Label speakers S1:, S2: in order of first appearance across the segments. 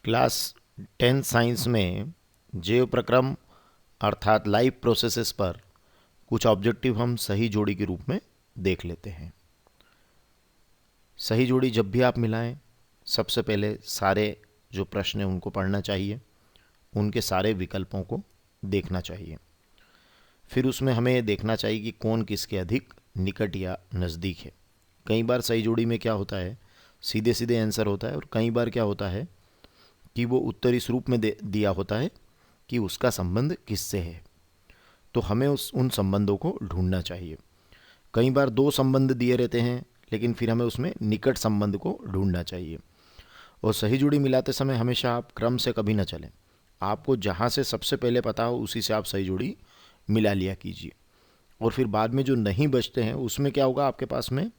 S1: Class 10 science में जैव प्रक्रम अर्थात लाइफ प्रोसेसेस पर कुछ ऑब्जेक्टिव हम सही जोड़ी के रूप में देख लेते हैं। सही जोड़ी जब भी आप मिलाएं, सबसे पहले सारे जो प्रश्न हैं उनको पढ़ना चाहिए, उनके सारे विकल्पों को देखना चाहिए। फिर उसमें हमें देखना चाहिए कि कौन किसके अधिक निकट या नज़दीक है। कई बार सही जोड़ी में क्या होता है, सीधे सीधे आंसर होता है, और कई बार क्या होता है कि वो उत्तर इस रूप में दिया होता है कि उसका संबंध किससे है। तो हमें उन संबंधों को ढूंढना चाहिए। कई बार दो संबंध दिए रहते हैं, लेकिन फिर हमें उसमें निकट संबंध को ढूंढना चाहिए। और सही जोड़ी मिलाते समय हमेशा आप क्रम से कभी ना चलें। आपको जहाँ से सबसे पहले पता हो उसी से आप सही जोड़ी मिला लिया कीजिए। और फिर बाद में जो नहीं बचते हैं उसमें क्या होगा, आपके पास में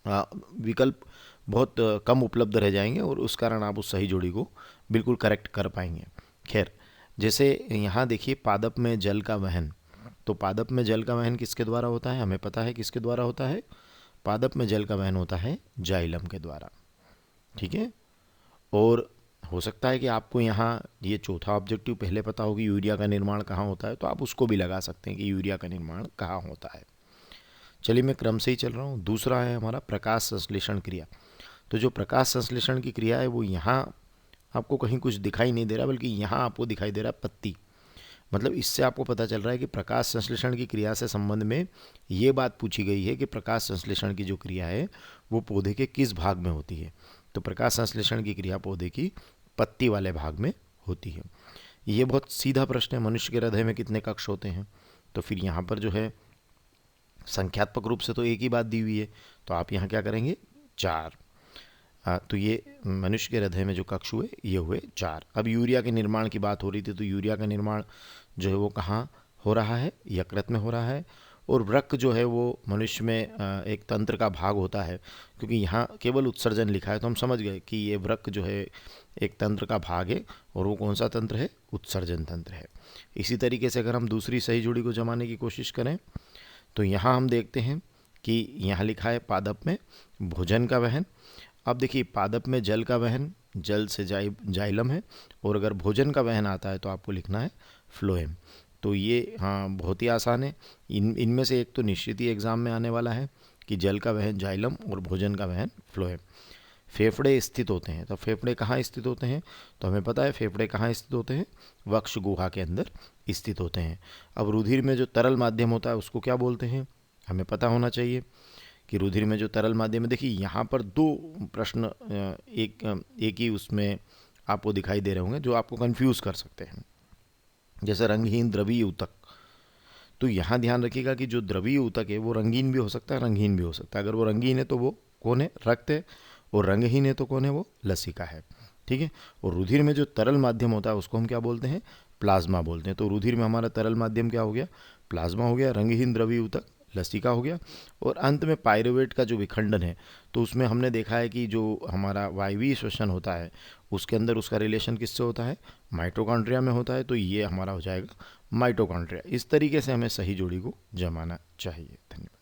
S1: विकल्प बहुत कम उपलब्ध रह जाएंगे और उस कारण आप उस सही जोड़ी को बिल्कुल करेक्ट कर पाएंगे। खैर, जैसे यहाँ देखिए पादप में जल का वहन, तो पादप में जल का वहन किसके द्वारा होता है, हमें पता है किसके द्वारा होता है। पादप में जल का वहन होता है जाइलम के द्वारा। ठीक है। और हो सकता है कि आपको यहाँ ये चौथा ऑब्जेक्टिव पहले पता हो कि यूरिया का निर्माण कहाँ होता है, तो आप उसको भी लगा सकते हैं कि यूरिया का निर्माण कहाँ होता है। चलिए मैं क्रम से ही चल रहा हूँ। दूसरा है हमारा प्रकाश संश्लेषण क्रिया। तो जो प्रकाश संश्लेषण की क्रिया है वो यहाँ आपको कहीं कुछ दिखाई नहीं दे रहा, बल्कि यहाँ आपको दिखाई दे रहा है पत्ती। मतलब इससे आपको पता चल रहा है कि प्रकाश संश्लेषण की क्रिया से संबंध में ये बात पूछी गई है कि प्रकाश संश्लेषण की जो क्रिया है वो पौधे के किस भाग में होती है। तो प्रकाश संश्लेषण की क्रिया पौधे की पत्ती वाले भाग में होती है। ये बहुत सीधा प्रश्न है, मनुष्य के हृदय में कितने कक्ष होते हैं। तो फिर यहाँ पर जो है संख्यात्मक रूप से तो एक ही बात दी हुई है, तो आप यहाँ क्या करेंगे, 4। तो ये मनुष्य के हृदय में जो कक्ष हुए ये हुए 4। अब यूरिया के निर्माण की बात हो रही थी, तो यूरिया का निर्माण जो है वो कहाँ हो रहा है, यकृत में हो रहा है। और वृक्क जो है वो मनुष्य में एक तंत्र का भाग होता है, क्योंकि यहाँ केवल उत्सर्जन लिखा है तो हम समझ गए कि ये वृक्क जो है एक तंत्र का भाग है, और वो कौन सा तंत्र है, उत्सर्जन तंत्र है। इसी तरीके से अगर हम दूसरी सही जोड़ी को जमाने की कोशिश करें, तो यहाँ हम देखते हैं कि यहाँ लिखा है पादप में भोजन का वहन। अब देखिए पादप में जल का वहन, जल से जाइलम है, और अगर भोजन का वहन आता है तो आपको लिखना है फ्लोएम। तो ये हाँ बहुत ही आसान है। इनमें से एक तो निश्चित ही एग्जाम में आने वाला है कि जल का वहन जाइलम और भोजन का वहन फ्लोएम। फेफड़े स्थित होते हैं, तो फेफड़े कहाँ स्थित होते हैं, तो हमें पता है फेफड़े कहाँ स्थित होते हैं, वक्ष गुहा के अंदर स्थित होते हैं। अब रुधिर में जो तरल माध्यम होता है उसको क्या बोलते हैं, हमें पता होना चाहिए कि रुधिर में जो तरल माध्यम है। देखिए यहाँ पर दो प्रश्न एक ही उसमें आपको दिखाई दे रहे होंगे जो आपको कंफ्यूज कर सकते हैं, जैसे रंगहीन द्रवीय ऊतक। तो यहाँ ध्यान रखिएगा कि जो द्रवीय ऊतक है वो रंगीन भी हो सकता है, रंगहीन भी हो सकता है। अगर वो रंगीन है तो वो कौन है, रक्त है, और रंगहीन है तो कौन है, वो लसिका है। ठीक है। और रुधिर में जो तरल माध्यम होता है उसको हम क्या बोलते हैं, प्लाज्मा बोलते हैं। तो रुधिर में हमारा तरल माध्यम क्या हो गया, प्लाज्मा हो गया। रंगहीन द्रवीय ऊतक लसिका हो गया। और अंत में पायरुवेट का जो विखंडन है, तो उसमें हमने देखा है कि जो हमारा वायवीय श्वसन होता है उसके अंदर उसका रिलेशन किससे होता है, माइटोकॉन्ड्रिया में होता है। तो ये हमारा हो जाएगा माइटोकॉन्ड्रिया। इस तरीके से हमें सही जोड़ी को जमाना चाहिए। धन्यवाद।